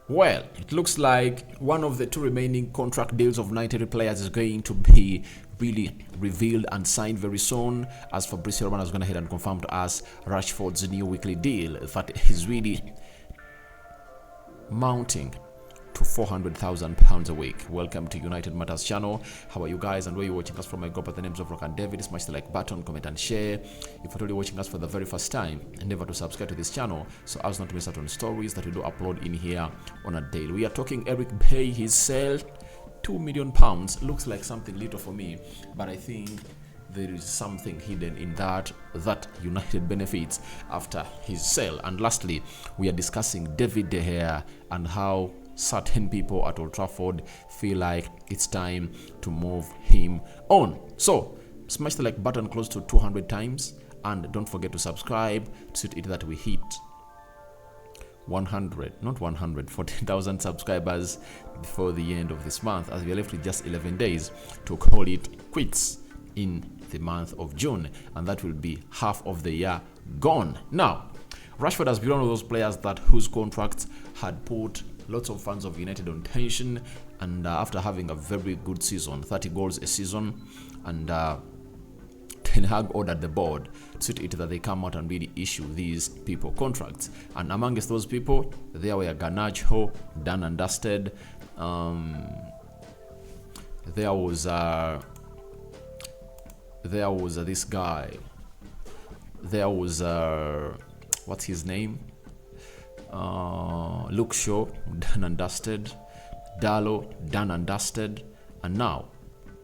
Well, it looks like one of the two remaining contract deals of United players is going to be really revealed and signed very soon, as Fabrizio Romano has gone ahead and confirmed to us Rashford's new weekly deal that is really mounting to £400,000 a week. Welcome to United Matters channel. How are you guys, and where you're watching us from? I go by the names of Rock and David. Smash the like button, comment and share. If you're only watching us for the very first time, endeavor to subscribe to this channel so as not to miss out on stories that we do upload in here on a daily. We are talking Eric Bailly, his sale, £2 million. Looks like something little for me, but I think there is something hidden in that United benefits after his sale. And lastly, we are discussing David De Gea and how certain people at Old Trafford feel like it's time to move him on. So smash the like button close to 200 times, and don't forget to subscribe to it that we hit 14,000 subscribers before the end of this month, as we are left with just 11 days to call it quits in the month of June, and that will be half of the year gone. Now, Rashford has been one of those players whose contracts had put lots of fans of United on tension, and after having a very good season, 30 goals a season, and Ten Hag ordered the board to it that they come out and really issue these people contracts. And amongst those people, there were Garnacho, done and dusted. There was this guy. There was what's his name? Luke Shaw, done and dusted. Darlow, done and dusted. And now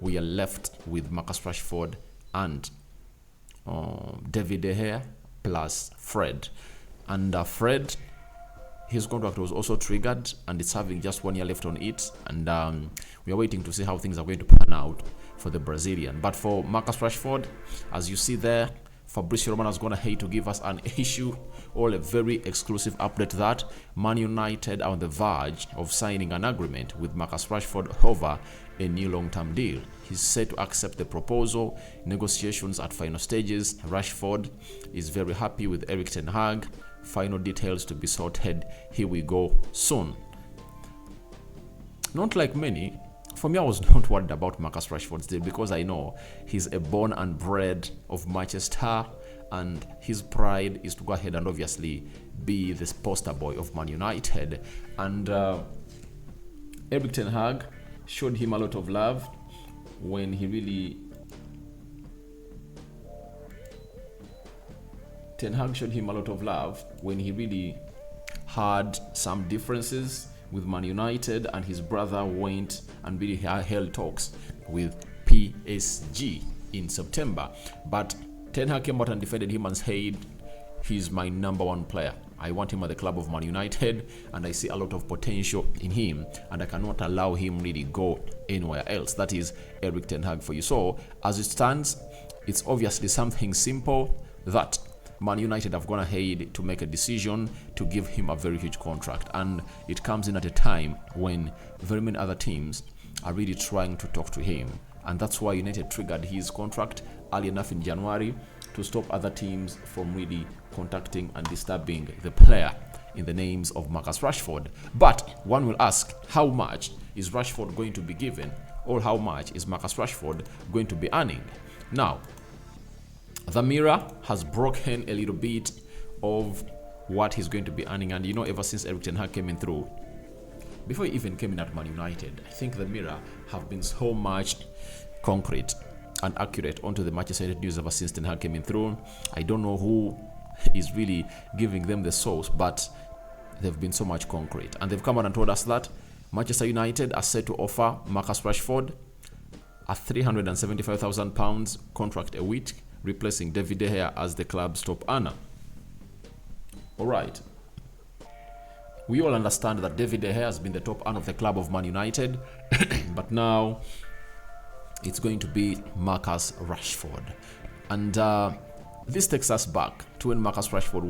we are left with Marcus Rashford and David De Gea plus Fred. And Fred, his contract was also triggered, and it's having just 1 year left on it. And we are waiting to see how things are going to pan out for the Brazilian. But for Marcus Rashford, as you see there, Fabrizio Romano is going to hate to give us an issue or a very exclusive update that Man United are on the verge of signing an agreement with Marcus Rashford over a new long-term deal. He's set to accept the proposal. Negotiations at final stages. Rashford is very happy with Eric Ten Hag. Final details to be sorted. Here we go soon. Not like many. For me, I was not worried about Marcus Rashford's deal because I know he's a born and bred of Manchester, and his pride is to go ahead and obviously be the poster boy of Man United. And Eric Ten Hag showed him a lot of love when he really had some differences with Man United, and his brother went and really held talks with PSG in September. But Ten Hag came out and defended him and said, he's my number one player. I want him at the club of Man United, and I see a lot of potential in him, and I cannot allow him really go anywhere else. That is Eric Ten Hag for you. So as it stands, it's obviously something simple that Man United have gone ahead to make a decision to give him a very huge contract, and it comes in at a time when very many other teams are really trying to talk to him, and that's why United triggered his contract early enough in January to stop other teams from really contacting and disturbing the player in the names of Marcus Rashford. But one will ask, how much is Rashford going to be given, or how much is Marcus Rashford going to be earning? Now, the mirror has broken a little bit of what he's going to be earning, and ever since Eric Ten Hag came in through, before he even came in at Man United, I think the mirror have been so much concrete and accurate onto the Manchester United news ever since Ten Hag came in through. I don't know who is really giving them the source, but they've been so much concrete, and they've come out and told us that Manchester United are set to offer Marcus Rashford a £375,000 contract a week, replacing David De Gea as the club's top earner. Alright. We all understand that David De Gea has been the top earner of the club of Man United, but now it's going to be Marcus Rashford. And this takes us back to when Marcus Rashford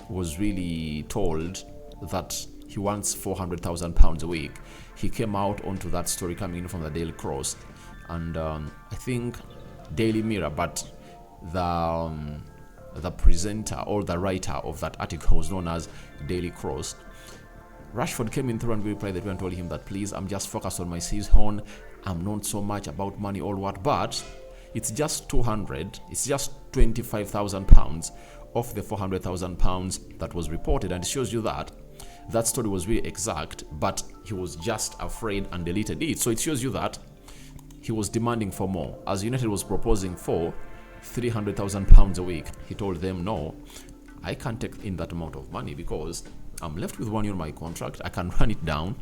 was really told that he wants £400,000 a week. He came out onto that story coming in from the Daily Cross, and I think Daily Mirror, but the presenter or the writer of that article was known as Daily Cross. Rashford came in through and replied that and told him that, please, I'm just focused on my season. I'm not so much about money or what, but it's just 200, it's just £25,000 of the £400,000 that was reported, and it shows you that that story was really exact, but he was just afraid and deleted it. So it shows you that he was demanding for more. As United was proposing for £300,000 a week, he told them, no, I can't take in that amount of money because I'm left with 1 year on my contract. I can run it down,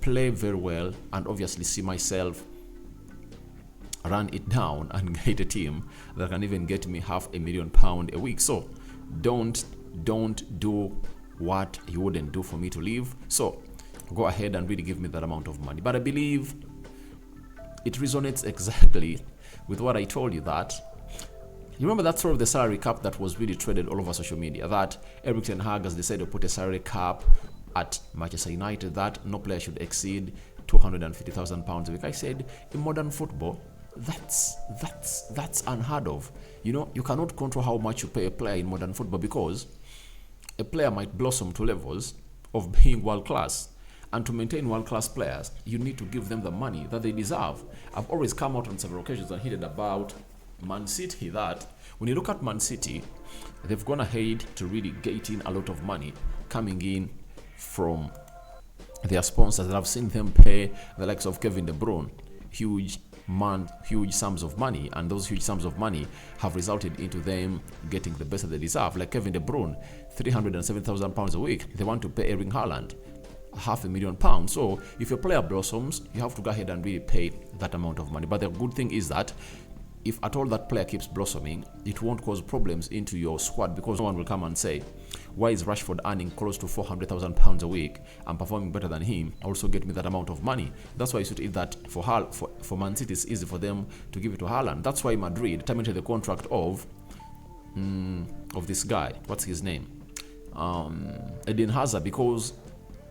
play very well, and obviously see myself run it down and get a team that can even get me £500,000 a week. So don't do what you wouldn't do for me to leave. So go ahead and really give me that amount of money. But I believe it resonates exactly with what I told you, that you remember that sort of the salary cap that was really traded all over social media, that Erik ten Hag has decided to put a salary cap at Manchester United that no player should exceed £250,000 a week. I said, in modern football, that's unheard of. You know, you cannot control how much you pay a player in modern football, because a player might blossom to levels of being world class. And to maintain world-class players, you need to give them the money that they deserve. I've always come out on several occasions and hinted about Man City, that when you look at Man City, they've gone ahead to really get in a lot of money coming in from their sponsors, that I've seen them pay the likes of Kevin De Bruyne huge sums of money, and those huge sums of money have resulted into them getting the best that they deserve. Like Kevin De Bruyne, £307,000 a week. They want to pay Erling Haaland £500,000. So if your player blossoms, you have to go ahead and really pay that amount of money. But the good thing is that if at all that player keeps blossoming, it won't cause problems into your squad, because no one will come and say, why is Rashford earning close to £400,000 a week and performing better than him? Also get me that amount of money. That's why you should, if that for Man City, it's easy for them to give it to Haaland. That's why Madrid terminated the contract of this guy. What's his name? Eden Hazard, because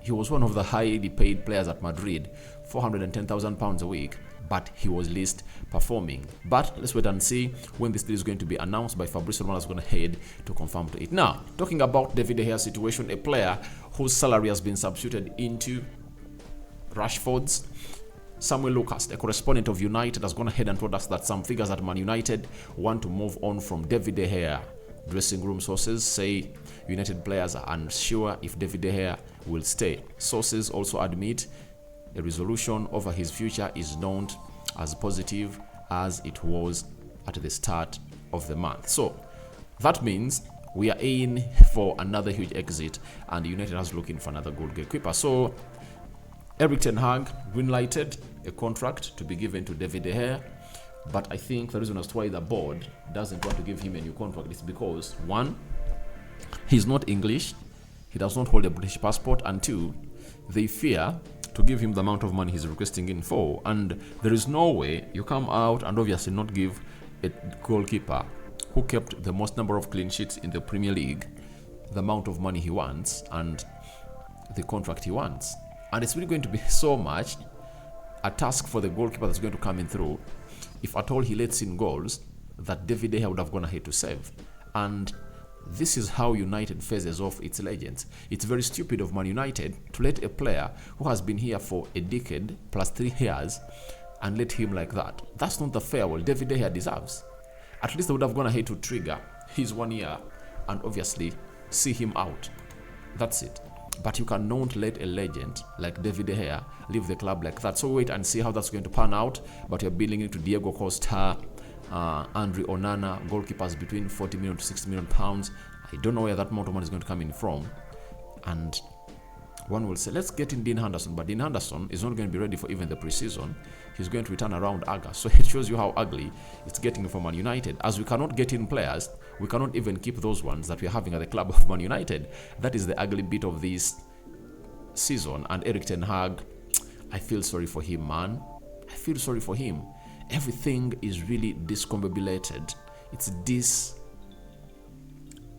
he was one of the highly paid players at Madrid, £410,000 a week, but he was least performing. But let's wait and see when this deal is going to be announced by Fabrizio Romano. Is going to head to confirm to it. Now, talking about David De Gea's situation, a player whose salary has been substituted into Rashford's, Samuel Lucas, a correspondent of United, has gone ahead and told us that some figures at Man United want to move on from David De Gea. Dressing room sources say United players are unsure if David De Gea will stay. Sources also admit a resolution over his future is not as positive as it was at the start of the month. So that means we are in for another huge exit, and United is looking for another goalkeeper. So Erik ten Hag greenlighted a contract to be given to David De Gea. But I think the reason as to why the board doesn't want to give him a new contract is because, one, he's not English, he does not hold a British passport, and two, they fear to give him the amount of money he's requesting in for. And there is no way you come out and obviously not give a goalkeeper who kept the most number of clean sheets in the Premier League the amount of money he wants and the contract he wants. And it's really going to be so much a task for the goalkeeper that's going to come in through, if at all he lets in goals, that David De Gea would have gone ahead to save. And this is how United phases off its legends. It's very stupid of Man United to let a player who has been here for a decade plus 3 years and let him like that. That's not the farewell David De Gea deserves. At least they would have gone ahead to trigger his 1 year and obviously see him out. That's it. But you cannot let a legend like David De Gea leave the club like that. So wait and see how that's going to pan out. But you're billing it to Diego Costa, Andre Onana, goalkeepers between 40 million to 60 million pounds. I don't know where that amount of money is going to come in from. And one will say, let's get in Dean Henderson. But Dean Henderson is not going to be ready for even the preseason. He's going to return around August. So it shows you how ugly it's getting for Man United. As we cannot get in players, we cannot even keep those ones that we're having at the club of Man United. That is the ugly bit of this season. And Erik ten Hag, I feel sorry for him, man. I feel sorry for him. Everything is really discombobulated.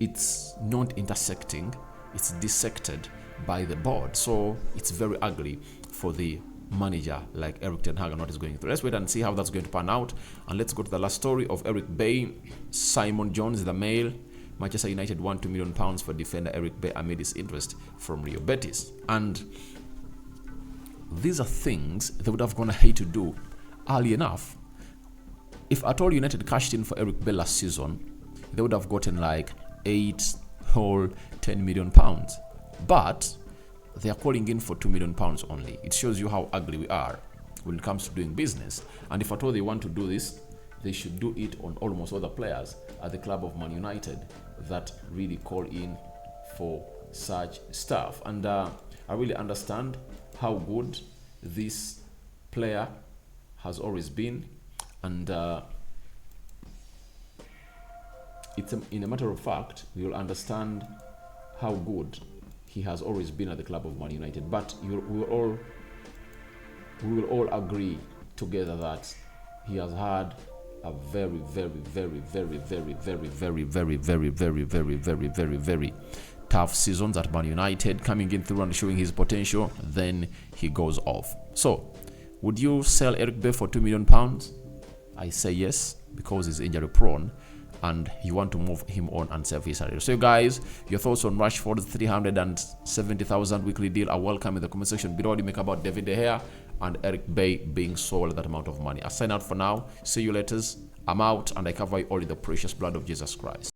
It's not intersecting. It's dissected by the board. So it's very ugly for the manager like Erik ten Hag and what is going through. Let's wait and see how that's going to pan out. And let's go to the last story of Eric Bay. Simon Jones, the Mail, Manchester United won £2 million for defender Eric Bailly amid his interest from Real Betis. And these are things they would have gone ahead to do early enough. If at all United cashed in for Eric Bailly last season, they would have gotten like 8 whole £10 million. But they are calling in for £2 million only. It shows you how ugly we are when it comes to doing business. And if at all they want to do this, they should do it on almost all the players at the club of Man United that really call in for such stuff. And I really understand how good this player has always been. And in a matter of fact, we will understand how good he has always been at the club of Man United. But we will all agree together that he has had a very tough seasons at Man United, coming in through and showing his potential. Then he goes off. So, would you sell Eric Bailly for £2 million? I say yes, because he's injury prone and you want to move him on and save his salary. So guys, your thoughts on Rashford's 370,000 weekly deal are welcome in the comment section below. What do you make about David De Gea and Eric Bailly being sold that amount of money? I sign out for now. See you later. I'm out, and I cover you all in the precious blood of Jesus Christ.